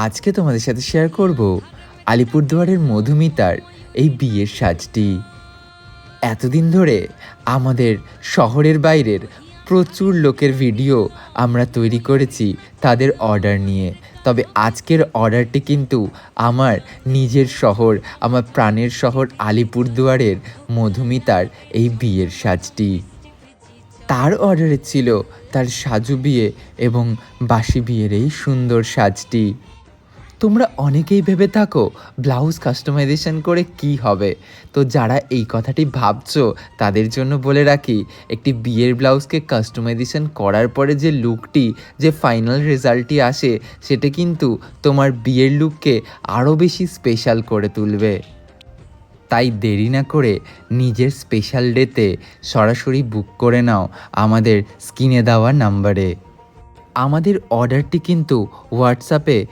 আজকে তোমাদের সাথে শেয়ার করব আলিপুরদুয়ারের মধুমিতার এই বিয়ের সাজটি। এতদিন ধরে আমাদের শহরের বাইরের প্রচুর লোকের ভিডিও আমরা তৈরি করেছি তাদের অর্ডার নিয়ে। তবে আজকের অর্ডারটি কিন্তু আমার নিজের শহর, আমার প্রাণের শহর আলিপুরদুয়ারের মধুমিতার এই বিয়ের সাজটি। তার অর্ডারে ছিল তার সাজু বিয়ে এবং বাসি বিয়ের এই সুন্দর সাজটি। তোমরা অনেকেই ভেবে থাকো ব্লাউজ কাস্টমাইজেশন করে কি হবে। তো যারা এই কথাটি ভাবছো তাদের জন্য বলে রাখি, একটি বিয়ের ব্লাউজকে কাস্টমাইজেশন করার পরে যে লুকটি, যে ফাইনাল রেজাল্টটি আসে, সেটা কিন্তু তোমার বিয়ের লুককে আরও বেশি স্পেশাল করে তুলবে। তাই দেরি না করে নিজের স্পেশাল ডেতে সরাসরি বুক করে নাও আমাদের স্ক্রিনে দেওয়া নাম্বারে। আমাদের অর্ডারটি কিন্তু হোয়াটসঅ্যাপে